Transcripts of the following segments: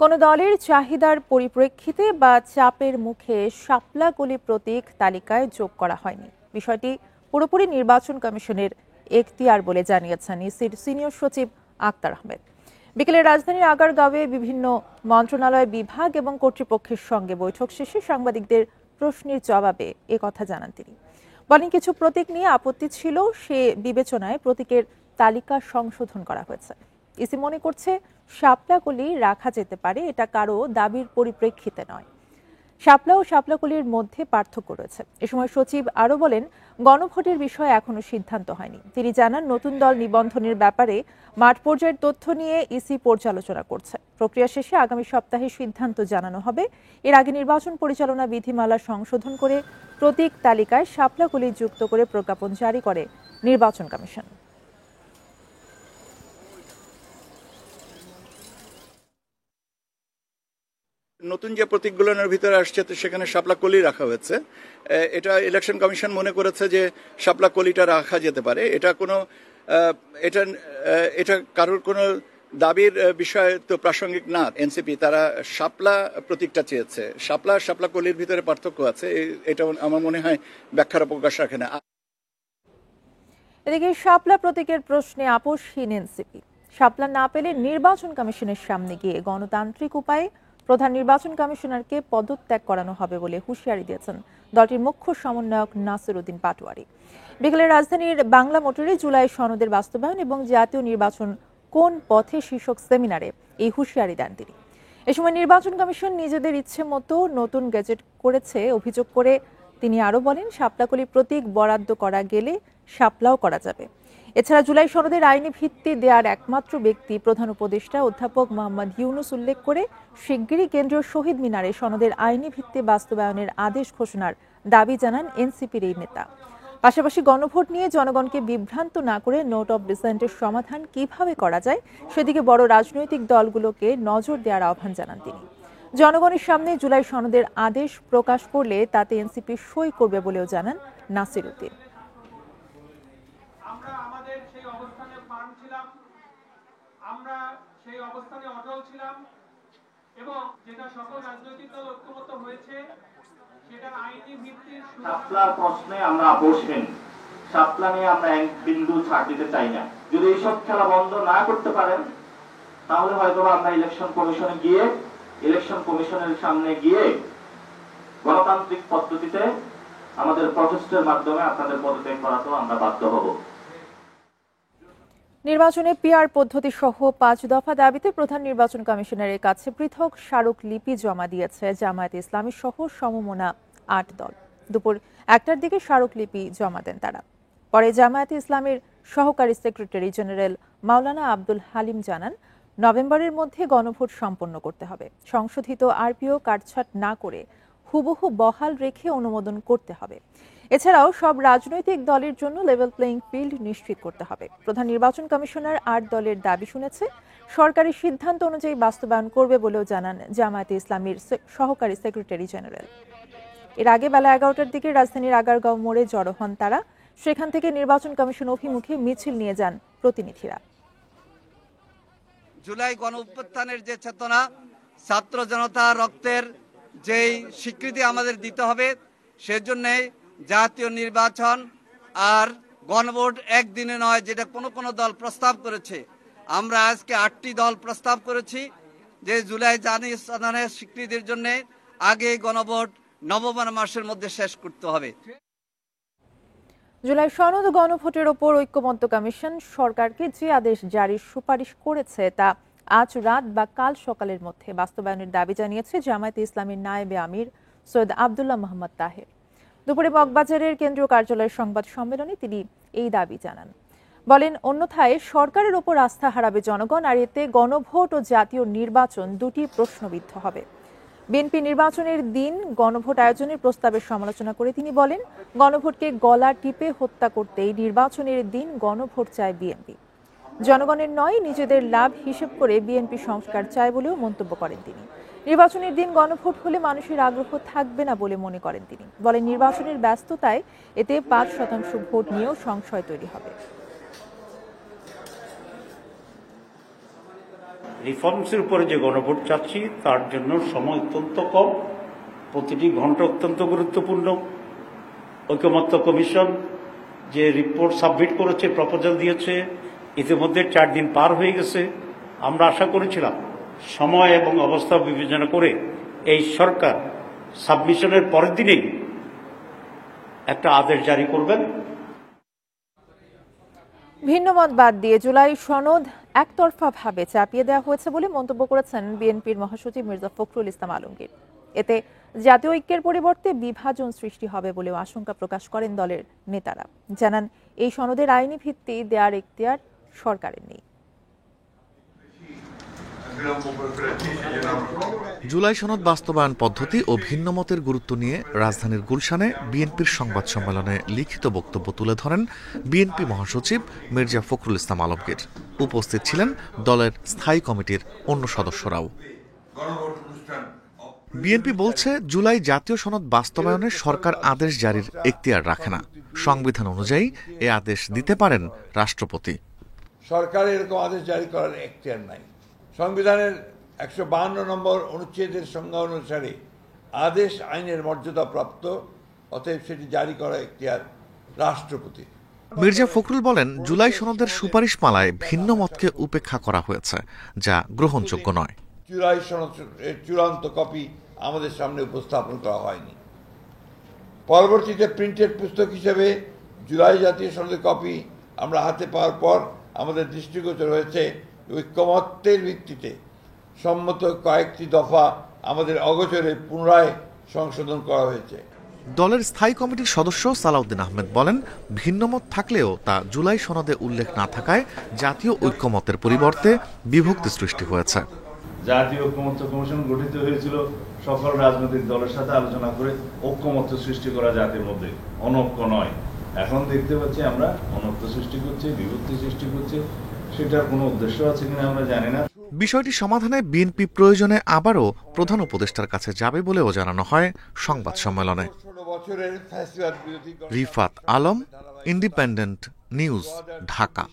কোনো দলের চাহিদার পরিপ্রেক্ষিতে বা চাপের মুখে শাপলা কলি প্রতীক তালিকায় যোগ করা হয়নি। বিষয়টি পুরোপুরি নির্বাচন কমিশনের এখতিয়ার বলে জানিয়েছেন ইসির সিনিয়র সচিব আক্তার আহমেদ। বিকেলে রাজধানীর আগারগাঁওয়ে বিভিন্ন মন্ত্রণালয়, বিভাগ এবং কর্তৃপক্ষের সঙ্গে বৈঠক শেষে সাংবাদিকদের প্রশ্নের জবাবে একথা জানান তিনি। বলেন, কিছু প্রতীক নিয়ে আপত্তি ছিল, সে বিবেচনায় প্রতীকের তালিকা সংশোধন করা হয়েছে। ইসি মনে করছে শাপলাকলি রাখা যেতে পারে, এটা কারো দাবির পরিপ্রেক্ষিতে নয়। শাপলা ও শাপলাকলির মধ্যে পার্থক্য রয়েছে। এ সময় সচিব আরও বলেন, গণভোটের বিষয়ে এখনো সিদ্ধান্ত হয়নি। তিনি জানান, নতুন দল নিবন্ধনের ব্যাপারে মাঠ পর্যায়ের তথ্য নিয়ে ইসি পর্যালোচনা করছে। প্রক্রিয়া শেষে আগামী সপ্তাহে সিদ্ধান্ত জানানো হবে। এর আগে নির্বাচন পরিচালনা বিধিমালা সংশোধন করে প্রতীক তালিকায় শাপলাকলি যুক্ত করে প্রজ্ঞাপন জারি করে নির্বাচন কমিশন। নতুন যে প্রতীকগুলোর ভিতরে আসছে সেখানে শাপলা কলি রাখা হয়েছে। এটা ইলেকশন কমিশন মনে করেছে যে শাপলা কলিটা রাখা যেতে পারে। এটা কারোর কোনো দাবির বিষয় তো প্রাসঙ্গিক না। এনসিপি তারা শাপলা প্রতীকটা চেয়েছে। শাপলা কলির ভিতরে পার্থক্য আছে, এটা আমার মনে হয় ব্যাখ্যার অবকাশ রাখে না। এদিকে শাপলা প্রতীকের প্রশ্নে আপোষহীন এনসিপি। শাপলা না পেলে নির্বাচন কমিশনের সামনে গিয়ে গণতান্ত্রিক উপায়ে প্রধান নির্বাচন কমিশনারকে পদত্যাগ করানো হবে বলে হুঁশিয়ারি দিয়েছেন দলটির মুখ্য সমন্বয়ক নাসির উদ্দিন পাটোয়ারি। বিকেলে রাজধানীর বাংলা মোটরে জুলাই সনদের বাস্তবায়ন এবং জাতীয় নির্বাচন কোন পথে শীর্ষক সেমিনারে এই হুঁশিয়ারি দেন তিনি। এ সময় নির্বাচন কমিশন নিজেদের ইচ্ছে মতো নতুন গেজেট করেছে অভিযোগ করে তিনি আরও বলেন, শাপলাকলি প্রতীক বরাদ্দ করা গেলে শাপলাও করা যাবে। এছাড়া জুলাই সনদের আইনি ভিত্তি দেওয়ার একমাত্র ব্যক্তি প্রধান উপদেষ্টা অধ্যাপক মোহাম্মদ ইউনুস উল্লেখ করে শিগগিরই কেন্দ্রীয় শহীদ মিনারে সনদের আইনি ভিত্তি বাস্তবায়নের আদেশ ঘোষণার দাবি জানান এনসিপির এই নেতা। পাশাপাশি গণভোট নিয়ে জনগণকে বিভ্রান্ত না করে নোট অব ডিসেন্টের সমাধান কিভাবে করা যায় সেদিকে বড় রাজনৈতিক দলগুলোকে নজর দেওয়ার আহ্বান জানান তিনি। জনগণের সামনে জুলাই সনদের আদেশ প্রকাশ করলে তাতে এনসিপি সই করবে বলেও জানান নাসির উদ্দিন। আমরা সেই অবস্থানে অটল ছিলাম এবং যেটা সকল রাজনৈতিক দল ঐক্যমত্য হয়েছে সেটা আইনি ভিত্তির। শাপলার প্রশ্নে আমরা আপোষহীন। শাপলা নিয়ে আমরা এক বিন্দু ছাড় দিতে চাই না। যদি এইসব খেলা বন্ধ না করতে পারেন তাহলে হয়তো আমরা ইলেকশন কমিশনের সামনে গিয়ে গণতান্ত্রিক পদ্ধতিতে আমাদের প্রচেষ্টার মাধ্যমে আপনাদের পদত্যাগ করাতেও আমরা বাধ্য হব। নির্বাচনে পিআর পদ্ধতি সহ ৫ দফা দাবিতে প্রধান নির্বাচন কমিশনারের কাছে পৃথক স্মারকলিপি জমা দিয়েছে জামায়াতে ইসলামী সহ সমমনা ৮ দল। দুপুর ১টার দিকে স্মারকলিপি জমা দেন তারা। পরে জামায়াতে ইসলামীর সহকারী সেক্রেটারি জেনারেল মাওলানা আব্দুল হালিম জানান, নভেম্বরের মধ্যে গণভোট সম্পন্ন করতে হবে। সংশোধিত আরপিও কাটছাঁট না করে হুবহু বহাল রেখে অনুমোদন করতে হবে। এছাড়াও সব রাজনৈতিক দলের জন্য লেভেল প্লেইং ফিল্ড নিশ্চিত করতে হবে। প্রধান নির্বাচন কমিশনার ৮ দলের দাবি শুনেছে, সরকারি সিদ্ধান্ত অনুযায়ী বাস্তবায়ন করবে বলেও জানান জামায়াতে ইসলামীর সহকারী সেক্রেটারি জেনারেল। এর আগে বেলা ১১টার দিকে রাজধানীর আগারগাঁও মোড়ে জড়ো হন তারা। সেখান থেকে নির্বাচন কমিশন অভিমুখে মিছিল নিয়ে যান প্রতিনিধিরা। জুলাই গণ অভ্যুত্থানের যে চেতনা, ছাত্র জনতা রক্তের যেই স্বীকৃতি আমাদের দিতে হবে, সেজন্য জাতীয় নির্বাচন আর গণভোট একদিনে নয়, যেটা কোনো দল প্রস্তাব করেছে। আমরা আজকে ৮টি দল প্রস্তাব করেছি যে জুলাই জানিয়ে স্বীকৃতির জন্য আগে গণভোট নভেম্বর মাসের মধ্যে শেষ করতে হবে। জুলাই সনদ গণভোটের ওপর ঐক্যমত্য কমিশন সরকারকে যে আদেশ জারির সুপারিশ করেছে তা আজ রাত বা কাল সকালের মধ্যে বাস্তবায়নের দাবি জানিয়েছে জামায়াতে ইসলামীর নায়েবে আমির সৈয়দ আব্দুল্লাহ মোহাম্মদ তাহের। দুপুরে মগবাজারের কেন্দ্রীয় কার্যালয়ের সংবাদ সম্মেলনে তিনি এই দাবি জানান। বলেন, অন্যথায় সরকারের ওপর আস্থা হারাবে জনগণ, আর এতে গণভোট ও জাতীয় নির্বাচন দুটি প্রশ্নবিদ্ধ হবে। বিএনপি নির্বাচনের দিন গণভোট আয়োজনের প্রস্তাবের সমালোচনা করে তিনি বলেন, গণভোটকে গলা টিপে হত্যা করতেই নির্বাচনের দিন গণভোট চায় বিএনপি। জনগণের নয়, নিজেদের লাভ হিসেব করে বিএনপি সংস্কার চায় বলেও মন্তব্য করেন তিনি। নির্বাচনের দিন গণভোট হলে মানুষের আগ্রহ থাকবে না বলে মনে করেন তিনি। বলেন, নির্বাচনের ব্যস্ততায় এতে ৫% ভোট নিয়েও সংশয় তৈরি হবে। রিফর্মসের উপরে যে গণভোট চাচ্ছি তার জন্য সময় অত্যন্ত কম, প্রতিটি ঘন্টা অত্যন্ত গুরুত্বপূর্ণ। ঐকমত্য কমিশন যে রিপোর্ট সাবমিট করেছে, প্রপোজাল দিয়েছে, ইতিমধ্যে 4 দিন পার হয়ে গেছে। আমরা আশা করেছিলাম সময় এবং অবস্থা বিবেচনা করে এই সরকার সাবমিশনের পরের দিনেই একটা আদেশ জারি করবেন। ভিন্নমত বাদ দিয়ে জুলাই সনদ একতরফাভাবে চাপিয়ে দেওয়া হয়েছে বলে মন্তব্য করেছেন বিএনপির মহাসচিব মির্জা ফখরুল ইসলাম আলমগীর। এতে জাতীয় ঐক্যের পরিবর্তে বিভাজন সৃষ্টি হবে বলেও আশঙ্কা প্রকাশ করেন দলের নেতারা। জানান, এই সনদের আইনি ভিত্তি দেওয়ার এখতিয়ার সরকারের নেই। জুলাই সনদ বাস্তবায়ন পদ্ধতি ও ভিন্নমতের গুরুত্ব নিয়ে রাজধানীর গুলশানে বিএনপির সংবাদ সম্মেলনে লিখিত বক্তব্য তুলে ধরেন বিএনপি মহাসচিব মির্জা ফখরুল ইসলাম আলমগীর। উপস্থিত ছিলেন দলের স্থায়ী কমিটির অন্য সদস্যরাও। বিএনপি বলছে, জুলাই জাতীয় সনদ বাস্তবায়নে সরকার আদেশ জারির এখতিয়ার রাখে না। সংবিধান অনুযায়ী এ আদেশ দিতে পারেন রাষ্ট্রপতি। সরকারের এরকম আদেশ জারি করার এখতিয়ার নাই। সংবিধানের 152 নম্বর অনুচ্ছেদের সংজ্ঞা অনুসারে আদেশ আইনের মর্যাদা প্রাপ্ত, অতএব সেটি জারি করা এখতিয়ার রাষ্ট্রপতি। মির্জা ফখরুল বলেন, জুলাই সনদের সুপারিশ মালায় ভিন্ন মতকে উপেক্ষা করা হয়েছে, যা গ্রহণযোগ্য নয়। জুলাই সনদের চূড়ান্ত কপি আমাদের সামনে উপস্থাপন করা হয়নি। পরবর্তীতে প্রিন্টেড পুস্তক হিসেবে জুলাই জাতীয় সনদের কপি আমরা হাতে পাওয়ার পর আমাদের দৃষ্টিগোচর হয়েছে ঐক্যমত্যের ভিত্তিতে সম্মত কয়েকটি দফা আমাদের অগোচরে পুনরায় সংশোধন করা হয়েছে। দলের স্থায়ী কমিটির সদস্য সালাউদ্দিন আহমেদ বলেন, ভিন্নমত থাকলেও তা জুলাই সনদে উল্লেখ না থাকায় জাতীয় ঐক্যমতের পরিবর্তে বিভক্তি সৃষ্টি হয়েছে। জাতীয় ঐক্যমত্য কমিশন গঠিত হয়েছিল সকল রাজনৈতিক দলের সাথে আলোচনা করে ঐক্যমত্য সৃষ্টি করা জাতির মধ্যে, অনৈক্য নয়। এখন দেখতে পাচ্ছি আমরা অনৈক্য সৃষ্টি করছি, বিভক্তি সৃষ্টি করছি। সেটার কোনো উদ্দেশ্য আছে কিনা আমরা জানি না। বিষয়টি সমাধানে বিএনপি প্রয়োজনে আবারও প্রধান উপদেষ্টার কাছে যাবে বলেও জানানো হয় সংবাদ সম্মেলনে। Rifat Alam, independent news, Dhaka.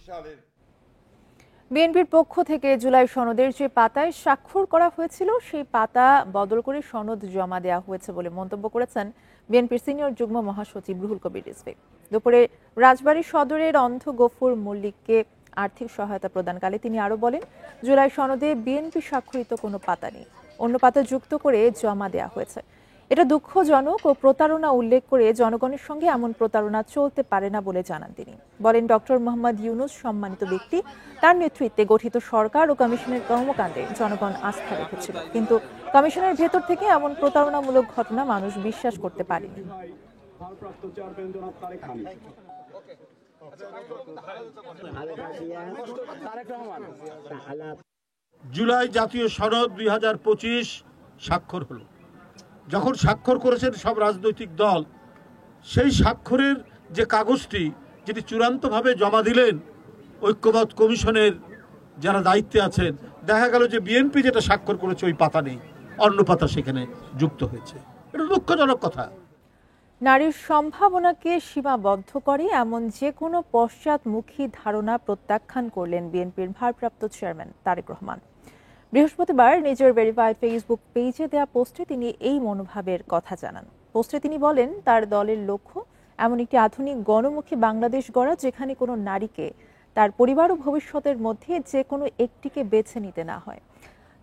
বিএনপির পক্ষ থেকে জুলাই সনদের যে পাতায় স্বাক্ষর করা হয়েছিল সেই পাতা বদল করে সনদ জমা দেওয়া হয়েছে বলে মন্তব্য করেছেন বিএনপির সিনিয়র যুগ্ম মহাসচিব রুহুল কবির রিজভী। দুপুরে রাজবাড়ী সদরের অন্ধ গফুর মল্লিককে আর্থিক সহায়তা প্রদানকালে তিনি আরো বলেন, জুলাই সনদে বিএনপি স্বাক্ষরিত কোনো পাতা নেই, অন্য পাতা যুক্ত করে জমা দেওয়া হয়েছে। এটা দুঃখজনক ও প্রতারণা উল্লেখ করে জনগণের সঙ্গে এমন প্রতারণা চলতে পারে না বলে জানান তিনি। বলেন, ডক্টর মোহাম্মদ ইউনূস সম্মানিত ব্যক্তি, তার নেতৃত্বে গঠিত সরকার ও কমিশনের কর্মকাণ্ডে জনগণ আস্থা রেখেছিল, কিন্তু কমিশনের ভেতর থেকে এমন প্রতারণামূলক ঘটনা মানুষ বিশ্বাস করতে পারেনি। জুলাই জাতীয় সনদ 2025 স্বাক্ষর হলো। যখন স্বাক্ষর করেছেন সব রাজনৈতিক দল, সেই স্বাক্ষরের যে কাগজটি যেটি চূড়ান্তভাবে জমা দিলেন ঐক্যমত কমিশনের যারা দায়িত্বে আছেন, দেখা গেল যে বিএনপি যেটা স্বাক্ষর করেছে ওই পাতা নেই, অন্য পাতা সেখানে যুক্ত হয়েছে। এটা দুঃখজনক কথা। নারীর সম্ভাবনাকে সীমাবদ্ধ করে এমন যে কোনো পশ্চাৎমুখী ধারণা প্রত্যাখ্যান করলেন বিএনপির ভারপ্রাপ্ত চেয়ারম্যান তারেক রহমান। বৃহস্পতিবার নিজের ভেরিফাইড ফেসবুক পেজে দেওয়া পোস্টে তিনি এই মনোভাবের কথা জানান। পোস্টে তিনি বলেন, তার দলের লক্ষ্য এমন একটি আধুনিক গণমুখী বাংলাদেশ গড়া, যেখানে কোনো নারীকে তার পরিবার ও ভবিষ্যতের মধ্যে যে কোনো একটিকে বেছে নিতে না হয়।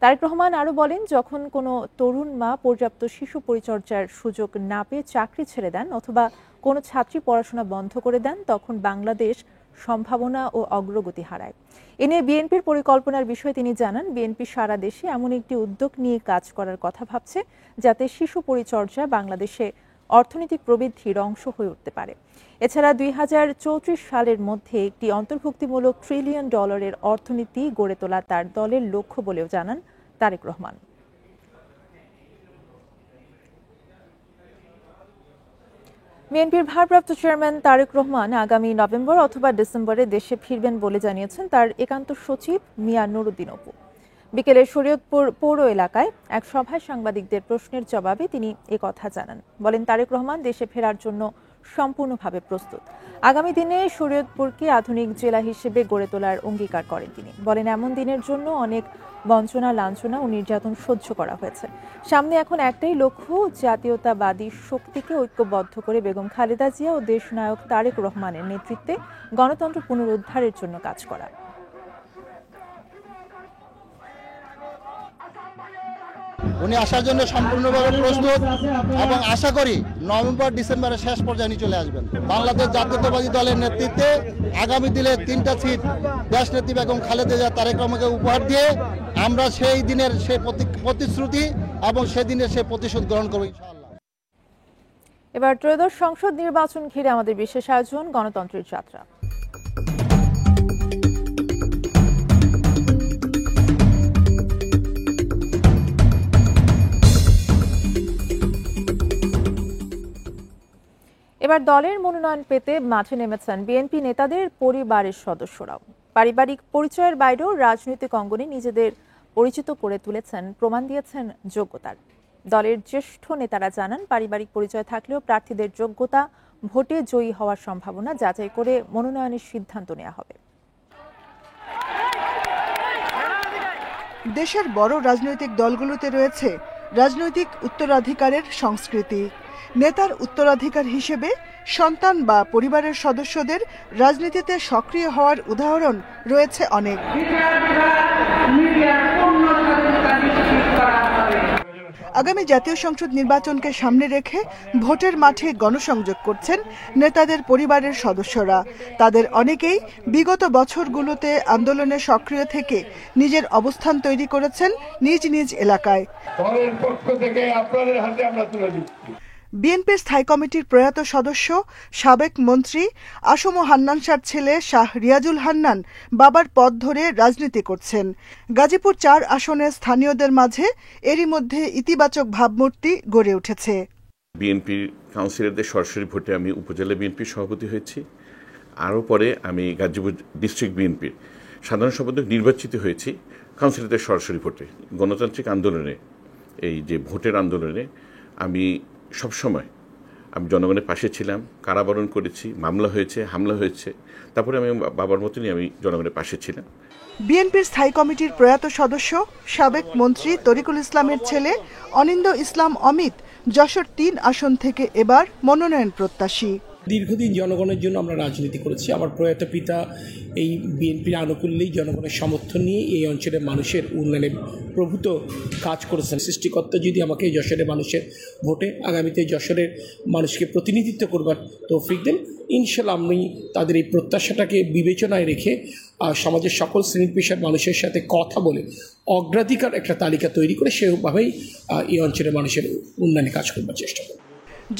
তারেক রহমান আরও বলেন, যখন কোনো তরুণ মা পর্যাপ্ত শিশু পরিচর্যার সুযোগ না পেয়ে চাকরি ছেড়ে দেন অথবা কোনো ছাত্রী পড়াশোনা বন্ধ করে দেন, তখন বাংলাদেশ সম্ভাবনা ও অগ্রগতি হারায়। এ নিয়ে বিএনপির পরিকল্পনার বিষয়ে তিনি জানান, বিএনপি সারা দেশে এমন একটি উদ্যোগ নিয়ে কাজ করার কথা ভাবছে, যাতে শিশু পরিচর্যা বাংলাদেশে অর্থনৈতিক প্রবৃদ্ধির অংশ হয়ে উঠতে পারে। এছাড়া 2034 সালের মধ্যে একটি অন্তর্ভুক্তিমূলক $1 ট্রিলিয়ন অর্থনীতি গড়ে তোলা তার দলের লক্ষ্য বলেও জানান তারেক রহমান। বিএনপির ভারপ্রাপ্ত চেয়ারম্যান তারেক রহমান আগামী নভেম্বর অথবা ডিসেম্বরে দেশে ফিরবেন বলে জানিয়েছেন তার একান্ত সচিব মিয়া নুরুদ্দিন অপু। বিকেলে শরীয়তপুর পৌর এলাকায় এক সভায় সাংবাদিকদের প্রশ্নের জবাবে তিনি কথা জানান। বলেন, তারেক রহমান দেশে ফেরার জন্য সম্পূর্ণভাবে প্রস্তুত। আগামী দিনে শরীয়তপুরকে আধুনিক জেলা হিসেবে গড়ে তোলার অঙ্গীকার করেন তিনি। বলেন, এমন দিনের জন্য অনেক বঞ্চনা, লাঞ্ছনা ও নির্যাতন সহ্য করা হয়েছে। সামনে এখন একটাই লক্ষ্য, জাতীয়তাবাদী শক্তিকে ঐক্যবদ্ধ করে বেগম খালেদা জিয়া ও দেশনায়ক তারেক রহমানের নেতৃত্বে গণতন্ত্র পুনরুদ্ধারের জন্য কাজ করা। উনি আসার জন্য সম্পূর্ণভাবে প্রস্তুত এবং আশা করি নভেম্বর ডিসেম্বরের শেষ পর্যায়ে উনি চলে আসবেন। বাংলাদেশ জাতীয়তাবাদী দলের নেতৃত্বে আগামী দিনে 3টা সিট দেশ নেত্রী বেগম খালেদা জিয়া তারেক রহমানকে উপহার দিয়ে আমরা সেই দিনের সেই প্রতিশ্রুতি এবং সেদিনের সেই প্রতিশোধ গ্রহণ করব ইনশাআল্লাহ। এবার ত্রয়োদশ সংসদ নির্বাচন ঘিরে আমাদের বিশেষ আয়োজন গণতন্ত্রের যাত্রা। এবার দলের মনোনয়ন পেতে মাঠে নেমেছেন বিএনপি নেতাদের পরিবারের সদস্যরাও। পারিবারিক পরিচয়ের বাইরেও রাজনৈতিক অঙ্গনে নিজেদের পরিচিত করে তুলেছেন, প্রমাণ দিয়েছেন যোগ্যতার। দলের জ্যেষ্ঠ নেতারা জানান, পারিবারিক পরিচয় থাকলেও প্রার্থীদের যোগ্যতা, ভোটে জয়ী হওয়ার সম্ভাবনা যাচাই করে মনোনয়নের সিদ্ধান্ত নেওয়া হবে। দেশের বড় রাজনৈতিক দলগুলোতে রয়েছে রাজনৈতিক উত্তরাধিকারের সংস্কৃতি। নেতার উত্তরাধিকার হিসেবে সন্তান বা পরিবারের সদস্যদের রাজনীতিতে সক্রিয় হওয়ার উদাহরণ রয়েছে অনেক। আগামী জাতীয় সংসদ নির্বাচনকে সামনে রেখে ভোটের মাঠে গণসংযোগ করছেন নেতাদের পরিবারের সদস্যরা। তাদের অনেকেই বিগত বছরগুলোতে আন্দোলনে সক্রিয় থেকে নিজের অবস্থান তৈরি করেছেন নিজ নিজ এলাকায়। বিএনপির স্থায়ী কমিটির প্রয়াত সদস্য সাবেক মন্ত্রী আসম হান্নান শাহর ছেলে শাহ রিয়াজুল হান্নান বাবার পথ ধরে রাজনীতি করছেন। গাজীপুর 4 আসনে স্থানীয়দের মাঝে এরই মধ্যে ইতিবাচক ভাবমূর্তি গড়ে উঠেছে। বিএনপির কাউন্সিলরদের সরাসরি ভোটে আমি উপজেলা বিএনপির সভাপতি হয়েছি। আরও পরে আমি গাজীপুর ডিস্ট্রিক্ট বিএনপির সাধারণ সম্পাদক নির্বাচিত হয়েছি কাউন্সিলরদের সরাসরি ভোটে। গণতান্ত্রিক আন্দোলনে, এই যে ভোটের আন্দোলনে আমি সবসময় জনগণের পাশে ছিলাম, কারাবরণ করেছি, মামলা হয়েছে, হামলা হয়েছে, তারপরে আমি বাবার মতনই আমি জনগণের পাশে ছিলাম। বিএনপির স্থায়ী কমিটির প্রয়াত সদস্য সাবেক মন্ত্রী তরিকুল ইসলামের ছেলে অনিন্দ ইসলাম অমিত যশোর 3 আসন থেকে এবার মনোনয়ন প্রত্যাশী। দীর্ঘদিন জনগণের জন্য আমরা রাজনীতি করেছি। আমার প্রয়াত পিতা এই বিএনপির আনুকূল্যেই জনগণের সমর্থন নিয়ে এই অঞ্চলের মানুষের উন্নয়নে প্রভূত কাজ করেছেন। সৃষ্টিকর্তা যদি আমাকে যশোরের মানুষের ভোটে আগামীতে যশোরের মানুষকে প্রতিনিধিত্ব করবার তৌফিক দেন, ইনশাল্লাহ আমি তাদের এই প্রত্যাশাটাকে বিবেচনায় রেখে সমাজের সকল শ্রেণী পেশার মানুষের সাথে কথা বলে অগ্রাধিকার একটা তালিকা তৈরি করে সেভাবেই এই অঞ্চলের মানুষের উন্নয়নে কাজ করবার চেষ্টা করব।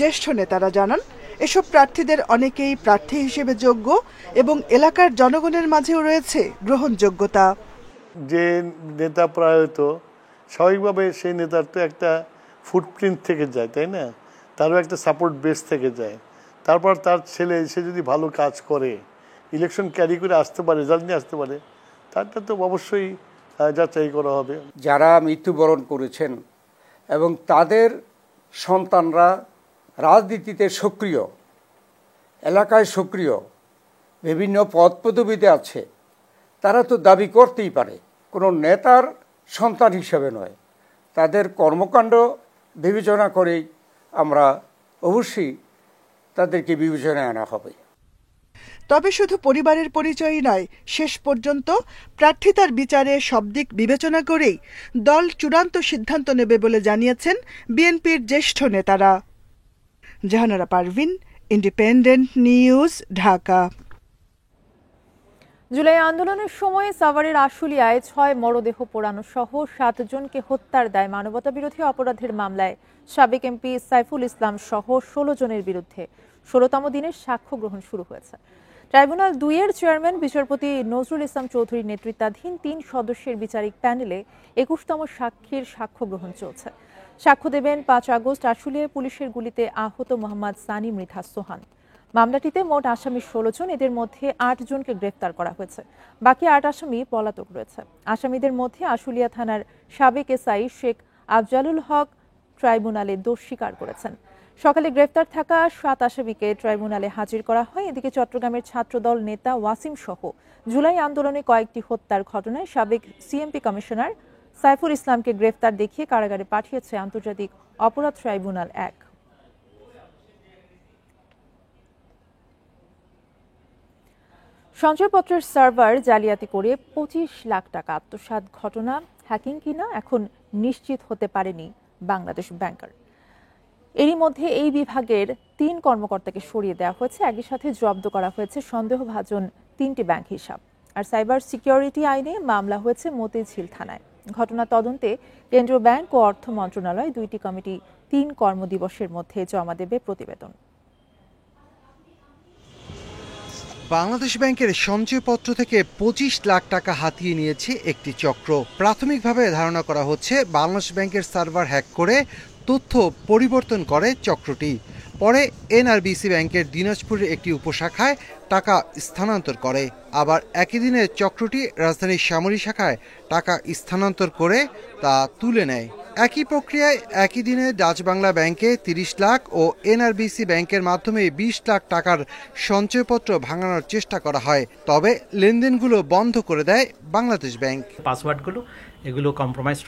জ্যেষ্ঠ নেতারা জানান, এসব প্রার্থীদের অনেকেই প্রার্থী হিসেবে যোগ্য এবং এলাকার জনগণের মাঝেও রয়েছে গ্রহণযোগ্যতা। যে নেতা প্রয়াত, স্বাভাবিকভাবে সেই নেতার তো একটা ফুটপ্রিন্ট থেকে যায়, তাই না? তারও একটা সাপোর্ট বেস থেকে যায়। তারপর তার ছেলে সে যদি ভালো কাজ করে, ইলেকশন ক্যারি করে আসতে পারে, রেজাল্ট নিয়ে আসতে পারে, তারটা তো অবশ্যই যাচাই করা হবে। যারা মৃত্যুবরণ করেছেন এবং তাদের সন্তানরা রাজনীতিতে সক্রিয়, এলাকায় সক্রিয়, বিভিন্ন পদ পদবিতে আছে, তারা তো দাবি করতেই পারে, কোনো নেতার সন্তান হিসেবে নয়। তাদের কর্মকাণ্ড বিবেচনা করেই আমরা অবশ্যই তাদেরকে বিবেচনায় আনা হবে। তবে শুধু পরিবারের পরিচয়ই নয়, শেষ পর্যন্ত প্রার্থিতার বিচারে সব দিক বিবেচনা করেই দল চূড়ান্ত সিদ্ধান্ত নেবে বলে জানিয়েছেন বিএনপির জ্যেষ্ঠ নেতারা। Jahanara Parvin, independent news, Dhaka. জুলাই আন্দোলনের সময় সাভারের আশুলিয়ায় 6 মরদেহ পোড়ানো সহ 7 জনকে হত্যার দায় মানবতাবিরোধী অপরাধের মামলায় সাবেক এমপি সাইফুল ইসলাম সহ 16 জনের বিরুদ্ধে 16তম দিনের সাক্ষ্য গ্রহণ শুরু হয়েছে। ট্রাইব্যুনাল 2-এর চেয়ারম্যান বিচারপতি নজরুল ইসলাম চৌধুরীর নেতৃত্বাধীন 3 সদস্যের বিচারিক প্যানেলে 21তম সাক্ষীর সাক্ষ্য গ্রহণ চলছে। সাক্ষ্য দেবেন 5 আগস্ট আশুলিয়ায় পুলিশের গুলিতে আহত মোহাম্মদ সানি মৃধা সোহান। মামলাটিতে মোট আসামি 16 জন, এদের মধ্যে 8 জনকে গ্রেফতার করা হয়েছে। বাকি 8 আসামি পলাতক রয়েছে। আসামিদের মধ্যে আশুলিয়া থানার সাবেক এসআই শেখ আফজালুল হক ট্রাইব্যুনালে দোষ স্বীকার করেছেন। সকালে গ্রেফতার থাকা 7 আসামিকে ট্রাইব্যুনালে হাজির করা হয়। এদিকে চট্টগ্রামের ছাত্রদল নেতা ওয়াসিম সহ জুলাই আন্দোলনে কয়েকটি হত্যার ঘটনায় সাবেক সিএমপি কমিশনার সাইফুল ইসলামকে গ্রেফতার দেখিয়ে কারাগারে পাঠিয়েছে আন্তর্জাতিক অপরাধ ট্রাইব্যুনাল 1। সঞ্চয়পত্রের সার্ভার জালিয়াতি করে 25 লাখ টাকা আত্মসাৎ ঘটনা হ্যাকিং কিনা এখন নিশ্চিত হতে পারেনি বাংলাদেশ ব্যাংকার। এরই মধ্যে এই বিভাগের 3 কর্মকর্তাকে সরিয়ে দেওয়া হয়েছে। একই সাথে জব্দ করা হয়েছে সন্দেহভাজন 3টি ব্যাংক হিসাব। আর সাইবার সিকিউরিটি আইনে মামলা হয়েছে মতিঝিল থানায়। ঘটনা তদন্তে কেন্দ্রীয় ব্যাংক ও অর্থ মন্ত্রণালয় 2টি কমিটি 3 কর্মদিবসের মধ্যে জমা দেবে প্রতিবেদন। বাংলাদেশ ব্যাংকের সঞ্চয়পত্র থেকে 25 লাখ টাকা হাতিয়ে নিয়েছে একটি চক্র। প্রাথমিকভাবে ধারণা করা হচ্ছে বাংলাদেশ ব্যাংকের সার্ভার হ্যাক করে তথ্য পরিবর্তন করে চক্রটি। পরে এনআরবিসি ব্যাংকের দিনাজপুরের একটি উপশাখায় টাকা স্থানান্তর করে। আবার একই দিনে চক্রটি রাজধানীর শ্যামলী শাখায় টাকা স্থানান্তর করে তা তুলে নেয়। একই প্রক্রিয়ায় একই দিনে ডাচ বাংলা ব্যাংকে 30 লাখ ও এনআরবিসি ব্যাংকের মাধ্যমে 20 লাখ টাকার সঞ্চয়পত্র ভাঙানোর চেষ্টা করা হয়। তবে লেনদেনগুলো বন্ধ করে দেয় বাংলাদেশ ব্যাংক। পাসওয়ার্ডগুলো এগুলো কম্প্রোমাইজড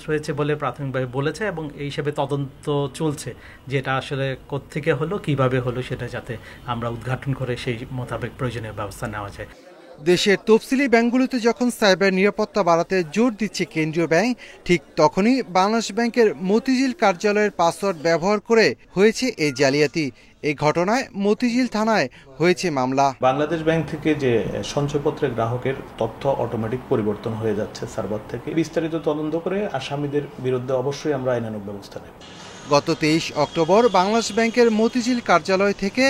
হয়েছে বলে প্রাথমিকভাবে বলেছে এবং এই হিসেবে তদন্ত চলছে, যেটা আসলে কোত্থেকে হলো, কিভাবে হলো, সেটা যাতে আমরা উদ্ঘাটন করে সেই মোতাবেক প্রয়োজনীয় ব্যবস্থা নেওয়া যায়। দেশের তফসিলি ব্যাংকগুলোতে যখন সাইবার নিরাপত্তা বাড়াতে জোর দিচ্ছে কেন্দ্রীয় ব্যাংক, ঠিক তখনই বাংলাদেশ ব্যাংকের মতিঝিল কার্যালয়ের পাসওয়ার্ড ব্যবহার করে হয়েছে এই জালিয়াতি। এই ঘটনায় মতিঝিল থানায় হয়েছে মামলা। বাংলাদেশ ব্যাংক থেকে যে সঞ্চয়পত্রের গ্রাহকের তথ্য অটোমেটিক পরিবর্তন হয়ে যাচ্ছে সার্ভার থেকে। বিস্তারিত তদন্ত করে আসামিদের বিরুদ্ধে অবশ্যই আমরা আইনানুগ ব্যবস্থা নেব। গত 23 অক্টোবর বাংলাদেশ ব্যাংকের মতিঝিল কার্যালয় থেকে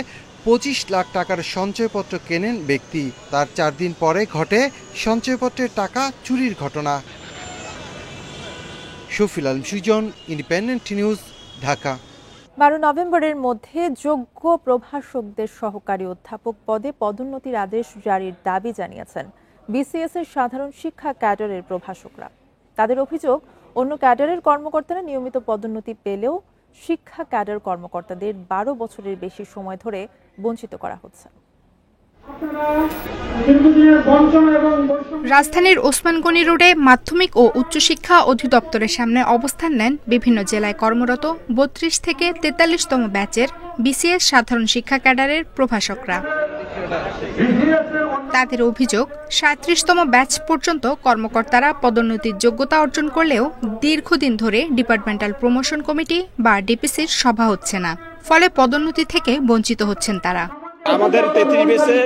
25 লাখ টাকার সঞ্চয়পত্র কেনেন ব্যক্তি। তার 4 দিন পরে ঘটে সঞ্চয়পত্রের টাকা চুরির ঘটনা। Shafil Alam Sujon, independent news, Dhaka. 12 নভেম্বরের মধ্যে যোগ্য প্রভাষকদের সহকারী অধ্যাপক পদে পদোন্নতির আদেশ জারির দাবি জানিয়েছেন বিসিএস এর সাধারণ শিক্ষা ক্যাডারের প্রভাষকরা। তাদের অভিযোগ, অন্য ক্যাডারের কর্মকর্তারা নিয়মিত পদোন্নতি পেলেও শিক্ষা ক্যাডার কর্মকর্তাদের 12 বছরের বেশি সময় ধরে বঞ্চিত করা হচ্ছে। রাজধানীর ওসমান গনি রোডে মাধ্যমিক ও উচ্চশিক্ষা অধিদপ্তরের সামনে অবস্থান নেন বিভিন্ন জেলায় কর্মরত 32 থেকে 43তম ব্যাচের বিসিএস সাধারণ শিক্ষা ক্যাডারের প্রভাষকরা। তাদের অভিযোগ, 37তম ব্যাচ পর্যন্ত কর্মকর্তারা পদোন্নতির যোগ্যতা অর্জন করলেও দীর্ঘদিন ধরে ডিপার্টমেন্টাল প্রমোশন কমিটি বা ডিপিসির সভা হচ্ছে না। ফলে পদোন্নতি থেকে বঞ্চিত হচ্ছেন তারা। আমাদের 33 বেসে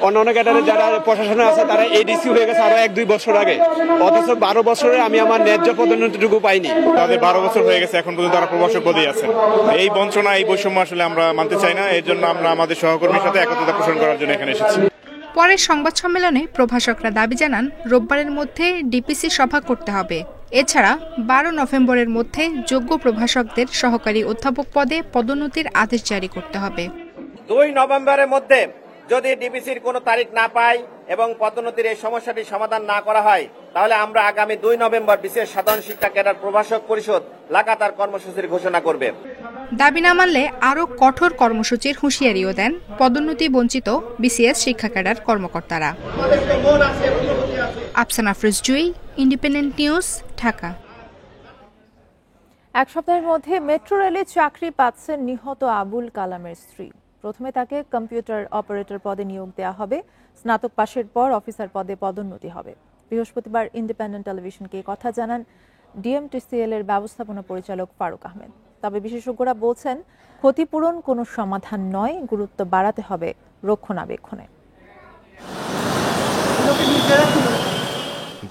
অন্যান্য ক্যাডারে যারা প্রশাসনে আছে তারা এডিসি হয়ে গেছে আরো 1-2 বছর আগে, অথচ 12 বছরে আমি আমার ন্যায্য পদোন্নতিটুকু পাইনি। তাদের 12 বছর হয়ে গেছে, এখন পর্যন্ত তারা প্রভাষক পদেই আছেন। এই বঞ্চনা, এই বৈষম্য আসলে আমরা মানতে চাই না। এর জন্য আমরা আমাদের সহকর্মীর সাথে একত্রতা পোষণ করার জন্য এখানে এসেছি। পরে সংবাদ সম্মেলনে প্রভাষকরা দাবি জানান রোববারের মধ্যে ডিপিসি সভা করতে হবে। এছাড়া 12 নভেম্বরের মধ্যে যোগ্য প্রভাষকদের সহকারী অধ্যাপক পদে পদোন্নতির আদেশ জারি করতে হবে। 2 নভেম্বরের মধ্যে যদি ডিপিসির কোনো তারিখ না পাই এবং পদোন্নতির এই সমস্যাটি সমাধান না করা হয়, তাহলে আমরা আগামী 2 নভেম্বর বিশেষ সাধারণ শিক্ষা ক্যাডার প্রভাষক পরিষদ লাগাতার কর্মসূচির ঘোষণা করবে। দাবি না মানলে আরও কঠোর কর্মসূচির হুঁশিয়ারিও দেন পদোন্নতি বঞ্চিত বিসিএস শিক্ষা ক্যাডার কর্মকর্তারা। আফসানা আফরোজ জুই, ইন্ডিপেন্ডেন্ট নিউজ, ঢাকা। এক সপ্তাহের মধ্যে মেট্রো রেলে চাকরি পাচ্ছেন নিহত আবুল কালামের স্ত্রী। প্রথমে তাকে কম্পিউটার অপারেটর পদে নিয়োগ দেওয়া হবে। স্নাতক পাশের পর অফিসার পদে পদোন্নতি হবে। বৃহস্পতিবার ইন্ডিপেন্ডেন্ট টেলিভিশনকে কথা জানান ডিএমটিসিএল এর ব্যবস্থাপনা পরিচালক ফারুক আহমেদ। তবে বিশেষজ্ঞরা বলছেন, ক্ষতিপূরণ কোনো সমাধান নয়, গুরুত্ব বাড়াতে হবে রক্ষণাবেক্ষণে।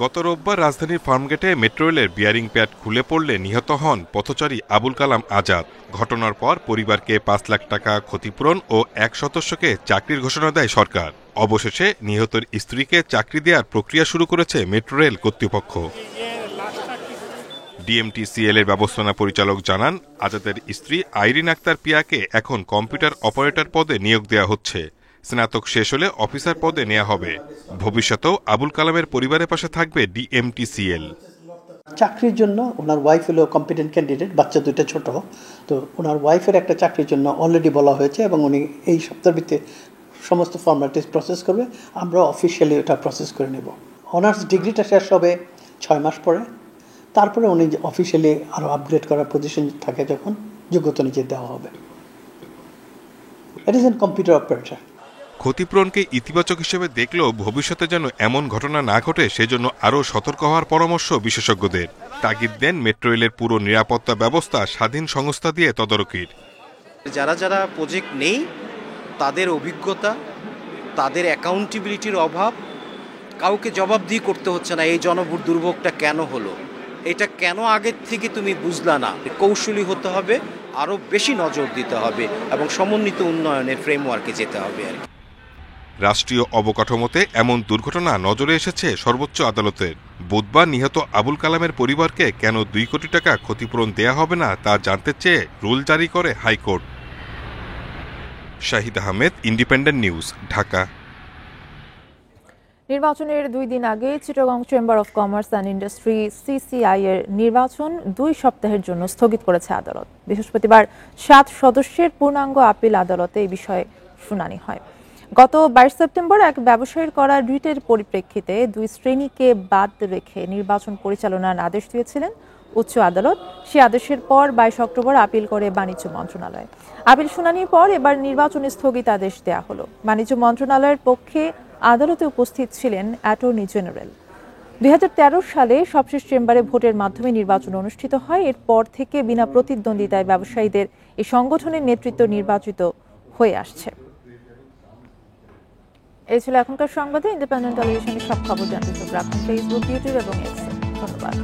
গত রোববার রাজধানীর ফার্মগেটে মেট্রো রেলের বিয়ারিং প্যাড খুলে পড়লে নিহত হন পথচারী আবুল কালাম আজাদ। ঘটনার পর পরিবারকে 5 লাখ টাকা ক্ষতিপূরণ ও 1 সদস্যকে চাকরির ঘোষণা দেয় সরকার। অবশেষে নিহতের স্ত্রীকে চাকরি দেওয়ার প্রক্রিয়া শুরু করেছে মেট্রো রেল কর্তৃপক্ষ। ডিএমটিসিএল এর ব্যবস্থাপনা পরিচালক জানান, আজাদের স্ত্রী আইরিন আক্তার পিয়াকে এখন কম্পিউটার অপারেটর পদে নিয়োগ দেওয়া হচ্ছে। স্নাতক শেষ হলে অফিসার পদে নেওয়া হবে। ভবিষ্যতেও আবুল কালামের পরিবারের পাশে থাকবে ডিএমটিসিএল। চাকরির জন্য ওনার ওয়াইফ হলো কম্পিটেন্ট ক্যান্ডিডেট, বাচ্চা দুইটা ছোট, তো ওনার ওয়াইফের একটা চাকরির জন্য অলরেডি বলা হয়েছে এবং উনি এই সপ্তাহের ভিতরে সমস্ত ফর্মালিটিস প্রসেস করবে, আমরা অফিসিয়ালি ওটা প্রসেস করে নেব। অনার্স ডিগ্রিটা শেষ হবে 6 মাস পরে, তারপরে উনি অফিসিয়ালি আরও আপগ্রেড করার পজিশন থাকে যখন যোগ্যতা নিচে দেওয়া হবে। It is an computer operator. ক্ষতিপূরণকে ইতিবাচক হিসেবে দেখলেও ভবিষ্যতে যেন এমন ঘটনা না ঘটে সেজন্য আরও সতর্ক হওয়ার পরামর্শ বিশেষজ্ঞদের। তাগিদ দেন মেট্রো রেলের পুরো নিরাপত্তা ব্যবস্থা স্বাধীন সংস্থা দিয়ে তদারকির। যারা যারা প্রজেক্ট নেই তাদের অভিজ্ঞতা, তাদের অ্যাকাউন্টেবিলিটির অভাব, কাউকে জবাবদিহি করতে হচ্ছে না এই জনভোট দুর্ভোগটা কেন হলো, এটা কেন আগের থেকে তুমি বুঝলা না। কৌশলী হতে হবে, আরও বেশি নজর দিতে হবে এবং সমন্বিত উন্নয়নের ফ্রেমওয়ার্কে যেতে হবে আর কি। রাষ্ট্রীয় অবকাঠামোতে এমন দুর্ঘটনা নজরে এসেছে সর্বোচ্চ আদালতের। বুধবার নিহত আবুল কালামের পরিবারকে কেন 2 কোটি টাকা ক্ষতিপূরণ দেয়া হবে না তা জানতে চেয়ে রুল জারি করে high court. Shahid Ahmed, independent news, Dhaka. নির্বাচনের 2 দিন আগে Chittagong chamber of commerce and industry CCI এর নির্বাচন 2 সপ্তাহের জন্য স্থগিত করেছে আদালত। বৃহস্পতিবার 7 সদস্যের পূর্ণাঙ্গ আপিল আদালতে এই বিষয়ে শুনানি হয়। গত 22 সেপ্টেম্বর এক ব্যবসায়ীর করা রিটের পরিপ্রেক্ষিতে 2 শ্রেণীকে বাদ রেখে নির্বাচন পরিচালনার আদেশ দিয়েছিলেন উচ্চ আদালত। সেই আদেশের পর 22 অক্টোবর আপিল করে বাণিজ্য মন্ত্রণালয়। আপিল শুনানির পর এবার নির্বাচনে স্থগিতাদেশ দেয়া হলো। বাণিজ্য মন্ত্রণালয়ের পক্ষে আদালতে উপস্থিত ছিলেন অ্যাটর্নি জেনারেল। 2013 সালে সবশেষ চেম্বারে ভোটের মাধ্যমে নির্বাচন অনুষ্ঠিত হয়। এরপর থেকে বিনা প্রতিদ্বন্দ্বিতায় ব্যবসায়ীদের এই সংগঠনের নেতৃত্ব নির্বাচিত হয়ে আসছে। এই ছিল এখনকার সংবাদে। ইন্ডিপেন্ডেন্ট টেলিভিশনের সব খবর জানতে চোখ রাখুন ফেসবুক, ইউটিউব এবং এক্সে। ধন্যবাদ।